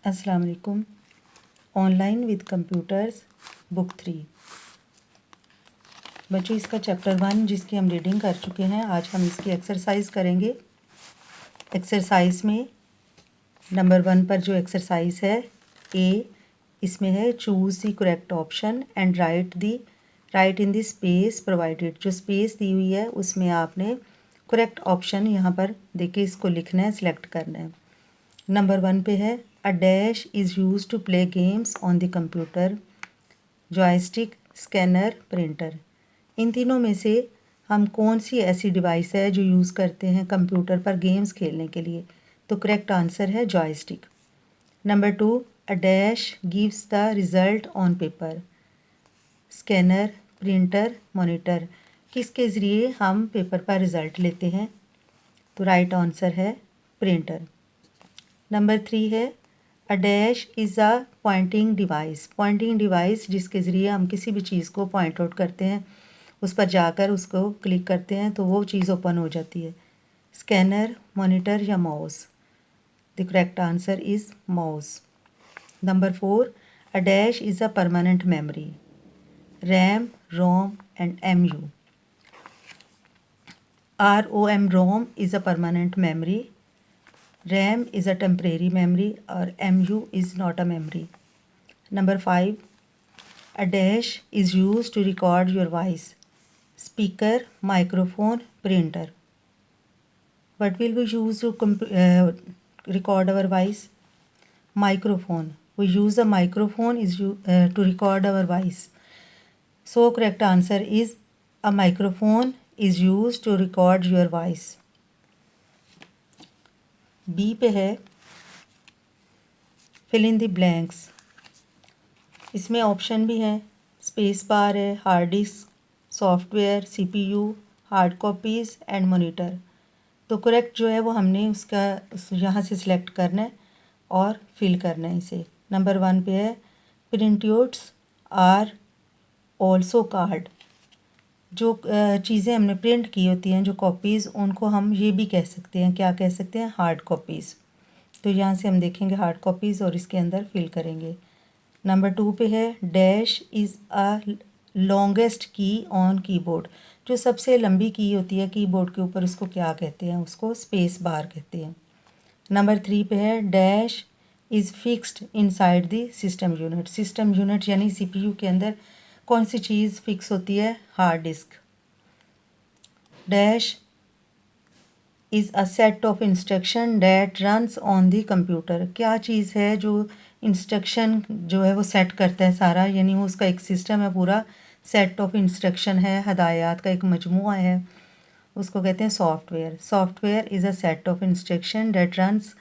अस्सलाम वालेकुम। Online with computers book 3 बच्चों, इसका चैप्टर 1 जिसकी हम रीडिंग कर चुके हैं। आज हम इसकी एक्सरसाइज करेंगे। एक्सरसाइज में नंबर 1 पर जो एक्सरसाइज है ए, इसमें है choose the correct option and right in the space provided. जो स्पेस दी हुई है उसमें आपने करेक्ट ऑप्शन यहाँ पर देखिए इसको लिखना है, सिलेक्ट करना है। नंबर 1 पे है a dash is use to play games on the computer, joystick, scanner, printer. इन तीनों में से हम कौन सी ऐसी डिवाइस है जो यूज़ करते हैं कंप्यूटर पर गेम्स खेलने के लिए? तो करेक्ट आंसर है joystick. Number 2, a dash gives the result on paper, scanner, printer, monitor. किसके ज़रिए हम पेपर पर रिज़ल्ट लेते हैं? तो राइट आंसर है प्रिंटर। नंबर 3 है a dash is a pointing device. Pointing device जिसके ज़रिए हम किसी भी चीज़ को पॉइंट आउट करते हैं, उस पर जाकर उसको क्लिक करते हैं तो वो चीज़ ओपन हो जाती है। Scanner, monitor or mouse? The correct answer is mouse. Number 4, a dash is a permanent memory, RAM, ROM and MU। ROM is a permanent memory, RAM is a temporary memory और MU is not a memory. Number 5, a dash is used to record your voice, speaker, microphone, printer. What will we use to record our voice? Microphone. We use a microphone to record our voice. So correct answer is a microphone is used to record your voice. B पे है fill in the blanks. इसमें option भी हैं, space bar है, hard disk, software, CPU, hard copies and monitor. तो correct जो है वो हमने उसका यहाँ से सिलेक्ट करना है और फिल करना है इसे। नंबर 1 पे है प्रिंट्स आर ऑल्सो कार्ड। जो चीज़ें हमने प्रिंट की होती हैं, जो कॉपीज़, उनको हम ये भी कह सकते हैं, क्या कह सकते हैं? Hard copies. तो यहाँ से हम देखेंगे हार्ड कॉपीज़ और इसके अंदर फिल करेंगे। नंबर 2 पे है dash is a longest key on keyboard. जो सबसे लंबी की होती है कीबोर्ड के ऊपर, उसको क्या कहते हैं? उसको स्पेस बार कहते हैं। नंबर 3 पे है dash is fixed inside the system unit. System unit यानी CPU के अंदर कौन सी चीज़ फिक्स होती है? Hard disk. Dash is a set of instruction that runs on the computer. क्या चीज़ है जो इंस्ट्रक्शन जो है वो सेट करता है सारा, यानी वो उसका एक सिस्टम है, पूरा सेट ऑफ इंस्ट्रक्शन है, हदायत का एक मजमूआ है, उसको कहते हैं software. Software is a set of instruction that runs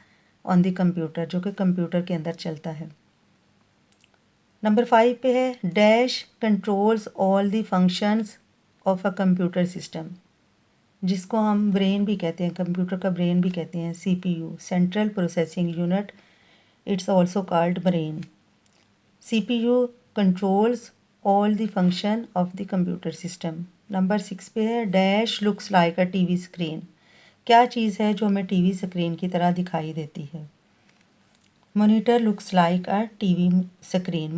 on the computer, जो कि कंप्यूटर के अंदर चलता है। नंबर 5 पे है dash controls all the functions of a computer system, जिसको हम ब्रेन भी कहते हैं, कंप्यूटर का ब्रेन भी कहते हैं। CPU, central processing unit, it's also called brain. CPU controls all the function of the computer system. Number 6 पे है डैश लुक्स लाइक अ TV स्क्रीन। क्या चीज़ है जो हमें TV स्क्रीन की तरह दिखाई देती है? मॉनिटर लुक्स लाइक अ TV स्क्रीन।